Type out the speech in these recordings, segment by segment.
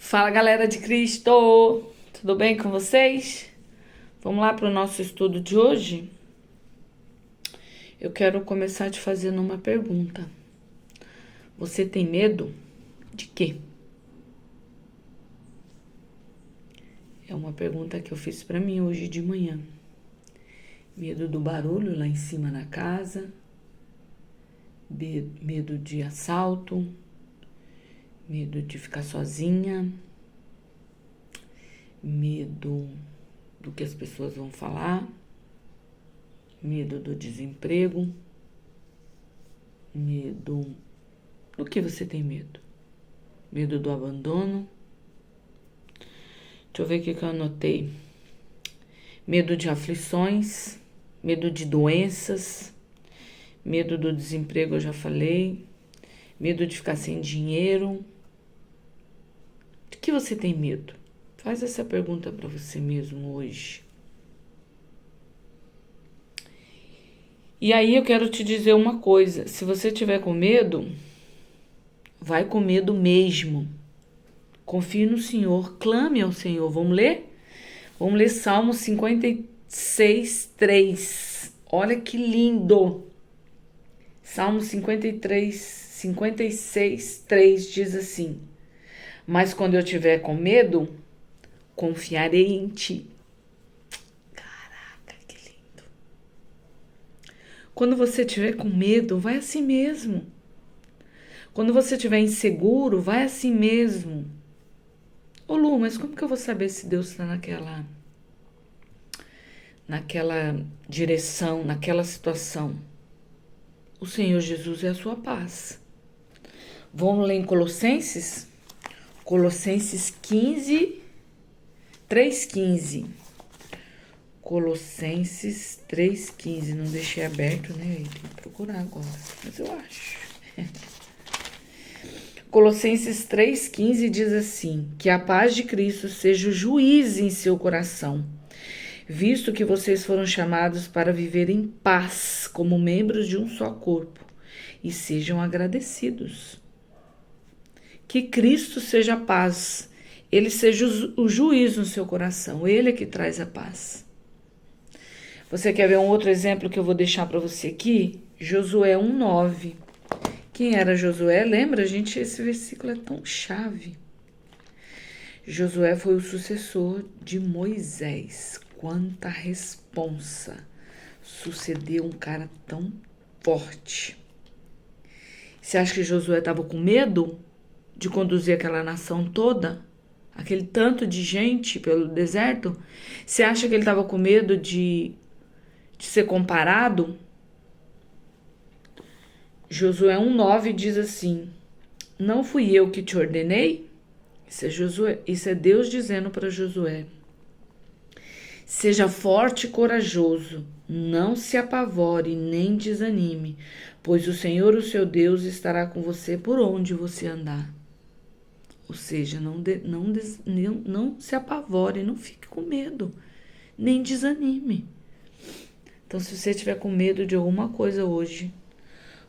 Fala, galera de Cristo! Tudo bem com vocês? Vamos lá para o nosso estudo de hoje? Eu quero começar te fazendo uma pergunta. Você tem medo de quê? É uma pergunta que eu fiz para mim hoje de manhã. Medo do barulho lá em cima na casa, medo de assalto, medo de ficar sozinha, medo do que as pessoas vão falar, medo do desemprego, medo do que você tem medo? Medo do abandono? Deixa eu ver o que eu anotei. Medo de aflições, medo de doenças, medo do desemprego, eu já falei, medo de ficar sem dinheiro. De que você tem medo? Faz essa pergunta para você mesmo hoje. E aí eu quero te dizer uma coisa, se você tiver com medo, vai com medo mesmo. Confie no Senhor, clame ao Senhor. Vamos ler? Vamos ler Salmo 56, 3. Olha que lindo! Salmo 56, 3 diz assim: Mas quando eu tiver com medo, confiarei em ti. Caraca, que lindo! Quando você tiver com medo, vai assim mesmo. Quando você estiver inseguro, vai assim mesmo. Ô Lu, mas como que eu vou saber se Deus está naquela direção, naquela situação? O Senhor Jesus é a sua paz. Vamos ler em Colossenses? Colossenses 15, 3,15. Colossenses 3,15. Não deixei aberto, né? Tem que procurar agora, mas eu acho. Colossenses 3,15 diz assim: Que a paz de Cristo seja o juiz em seu coração, visto que vocês foram chamados para viver em paz como membros de um só corpo, e sejam agradecidos. Que Cristo seja a paz, Ele seja o juiz no seu coração, Ele é que traz a paz. Você quer ver um outro exemplo que eu vou deixar para você aqui? Josué 1,9. Quem era Josué? Lembra, gente? Esse versículo é tão chave. Josué foi o sucessor de Moisés. Quanta responsa sucedeu um cara tão forte. Você acha que Josué estava com medo de conduzir aquela nação toda? Aquele tanto de gente pelo deserto? Você acha que ele estava com medo de ser comparado? Josué 1,9 diz assim: Não fui eu que te ordenei? Isso é Deus dizendo para Josué. Seja forte e corajoso, não se apavore nem desanime, pois o Senhor, o seu Deus, estará com você por onde você andar. Ou seja, não se apavore, não fique com medo, nem desanime. Então, se você estiver com medo de alguma coisa hoje,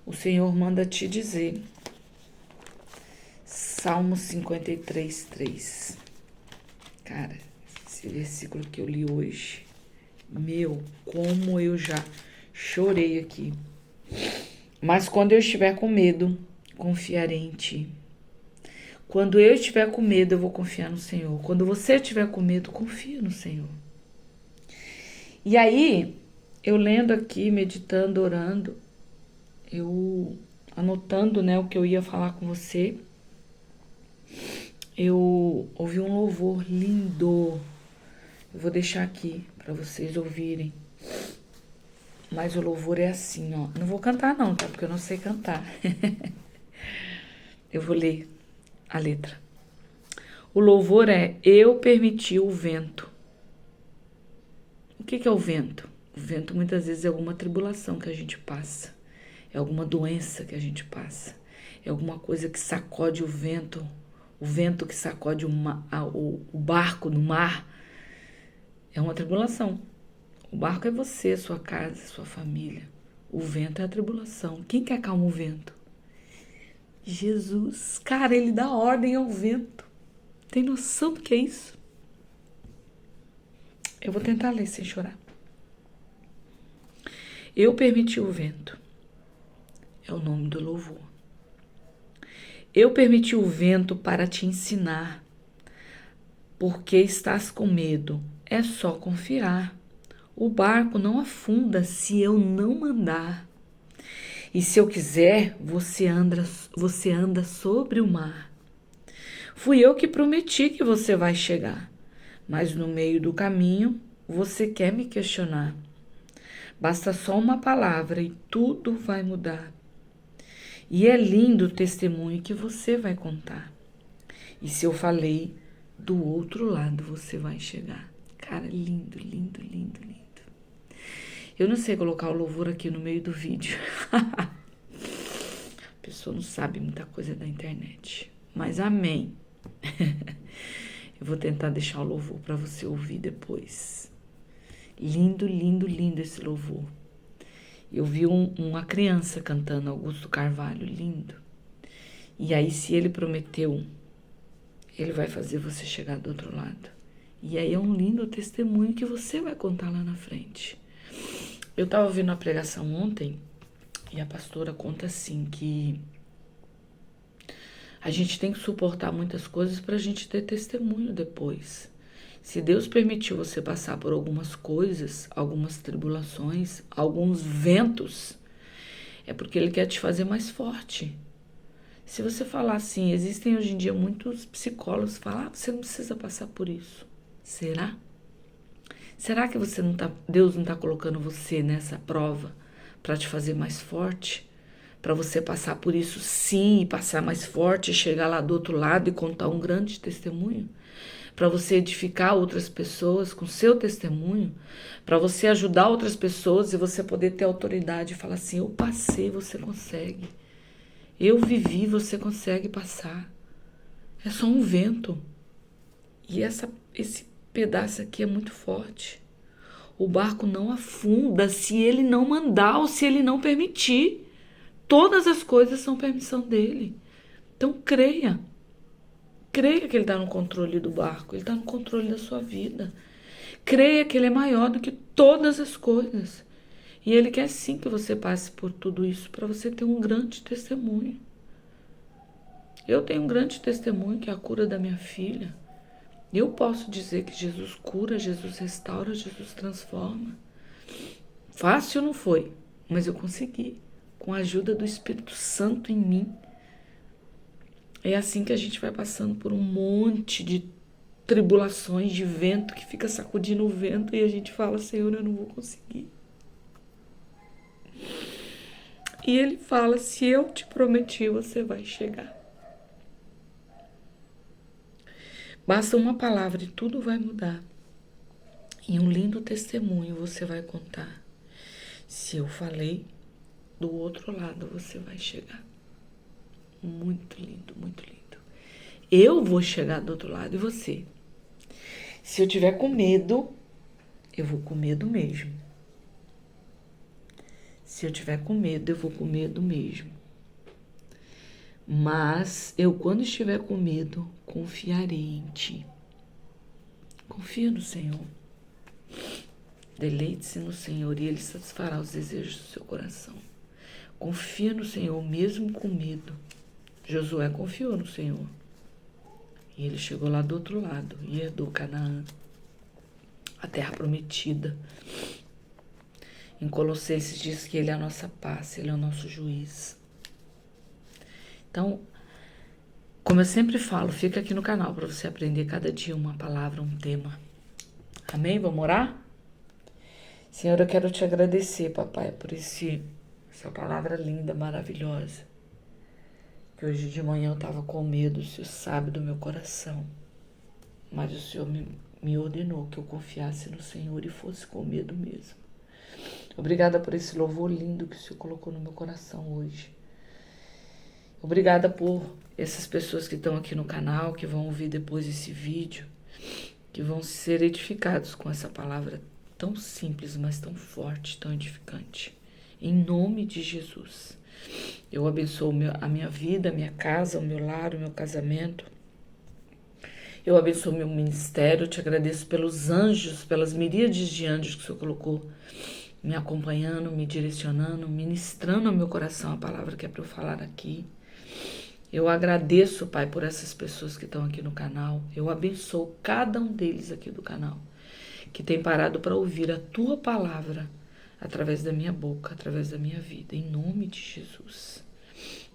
o Senhor manda te dizer. Salmo 53, 3. Cara, esse versículo que eu li hoje, meu, como eu já chorei aqui. Mas quando eu estiver com medo, confiarei em ti. Quando eu estiver com medo, eu vou confiar no Senhor. Quando você estiver com medo, confia no Senhor. E aí, eu lendo aqui, meditando, orando, eu anotando, né, o que eu ia falar com você, eu ouvi um louvor lindo. Eu vou deixar aqui para vocês ouvirem. Mas o louvor é assim, ó. Não vou cantar não, tá? Porque eu não sei cantar. Eu vou ler a letra. O louvor é: Eu permiti o vento. O que é o vento? O vento muitas vezes é alguma tribulação que a gente passa. É alguma doença que a gente passa. É alguma coisa que sacode o vento que sacode o barco no mar. É uma tribulação. O barco é você, sua casa, sua família. O vento é a tribulação. Quem que acalma o vento? Jesus. Cara, ele dá ordem ao vento. Tem noção do que é isso? Eu vou tentar ler sem chorar. Eu permiti o vento. É o nome do louvor. Eu permiti o vento para te ensinar. Porque estás com medo? É só confiar. O barco não afunda se eu não mandar. E se eu quiser, você anda sobre o mar. Fui eu que prometi que você vai chegar. Mas no meio do caminho, você quer me questionar. Basta só uma palavra e tudo vai mudar. E é lindo o testemunho que você vai contar. E se eu falei, do outro lado você vai chegar. Cara, lindo, lindo, lindo, lindo. Eu não sei colocar o louvor aqui no meio do vídeo. A pessoa não sabe muita coisa da internet. Mas amém. Eu vou tentar deixar o louvor para você ouvir depois. Lindo, lindo, lindo esse louvor. Eu vi uma criança cantando Augusto Carvalho, lindo. E aí, se ele prometeu, ele vai fazer você chegar do outro lado. E aí é um lindo testemunho que você vai contar lá na frente. Eu estava ouvindo a pregação ontem e a pastora conta assim que a gente tem que suportar muitas coisas para a gente ter testemunho depois. Se Deus permitiu você passar por algumas coisas, algumas tribulações, alguns ventos, é porque Ele quer te fazer mais forte. Se você falar assim, existem hoje em dia muitos psicólogos que falam, você não precisa passar por isso. Será? Será que Deus não está colocando você nessa prova para te fazer mais forte? Para você passar por isso sim, e passar mais forte, chegar lá do outro lado e contar um grande testemunho? Para você edificar outras pessoas com seu testemunho? Para você ajudar outras pessoas e você poder ter autoridade e falar assim, eu passei, você consegue. Eu vivi, você consegue passar. É só um vento. E esse pedaço aqui é muito forte. O barco não afunda se ele não mandar ou se ele não permitir. Todas as coisas são permissão dele. Então creia. Creia que ele está no controle do barco. Ele está no controle da sua vida. Creia que ele é maior do que todas as coisas. E ele quer sim que você passe por tudo isso para você ter um grande testemunho. Eu tenho um grande testemunho que é a cura da minha filha. Eu posso dizer que Jesus cura, Jesus restaura, Jesus transforma. Fácil não foi, mas eu consegui. Com a ajuda do Espírito Santo em mim. É assim que a gente vai passando por um monte de tribulações, de vento que fica sacudindo o vento e a gente fala, Senhor, eu não vou conseguir. E Ele fala, se eu te prometi, você vai chegar. Basta uma palavra e tudo vai mudar. E um lindo testemunho você vai contar. Se eu falei, do outro lado você vai chegar. Muito lindo, muito lindo. Eu vou chegar do outro lado e você. Se eu tiver com medo, eu vou com medo mesmo. Se eu tiver com medo, eu vou com medo mesmo. Mas eu, quando estiver com medo, confiarei em ti. Confia no Senhor. Deleite-se no Senhor e Ele satisfará os desejos do seu coração. Confia no Senhor, mesmo com medo. Josué confiou no Senhor. E ele chegou lá do outro lado e herdou Canaã, a terra prometida. Em Colossenses diz que Ele é a nossa paz, Ele é o nosso juiz. Então, como eu sempre falo, fica aqui no canal para você aprender cada dia uma palavra, um tema. Amém? Vamos orar? Senhor, eu quero te agradecer, papai, por essa palavra linda, maravilhosa. Que hoje de manhã eu estava com medo, o Senhor sabe do meu coração. Mas o Senhor me ordenou que eu confiasse no Senhor e fosse com medo mesmo. Obrigada por esse louvor lindo que o Senhor colocou no meu coração hoje. Obrigada por essas pessoas que estão aqui no canal, que vão ouvir depois esse vídeo, que vão ser edificados com essa palavra tão simples, mas tão forte, tão edificante. Em nome de Jesus. Eu abençoo a minha vida, a minha casa, o meu lar, o meu casamento. Eu abençoo meu ministério, eu te agradeço pelos anjos, pelas miríades de anjos que o Senhor colocou me acompanhando, me direcionando, ministrando ao meu coração a palavra que é para eu falar aqui. Eu agradeço, Pai, por essas pessoas que estão aqui no canal. Eu abençoo cada um deles aqui do canal, que tem parado para ouvir a Tua palavra através da minha boca, através da minha vida, em nome de Jesus.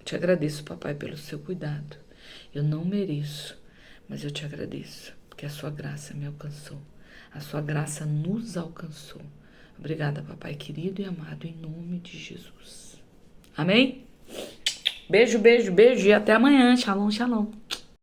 Te agradeço, Papai, pelo seu cuidado. Eu não mereço, mas eu te agradeço, porque a sua graça me alcançou. A sua graça nos alcançou. Obrigada, Papai querido e amado, em nome de Jesus. Amém? Beijo, beijo, beijo e até amanhã. Shalom, shalom.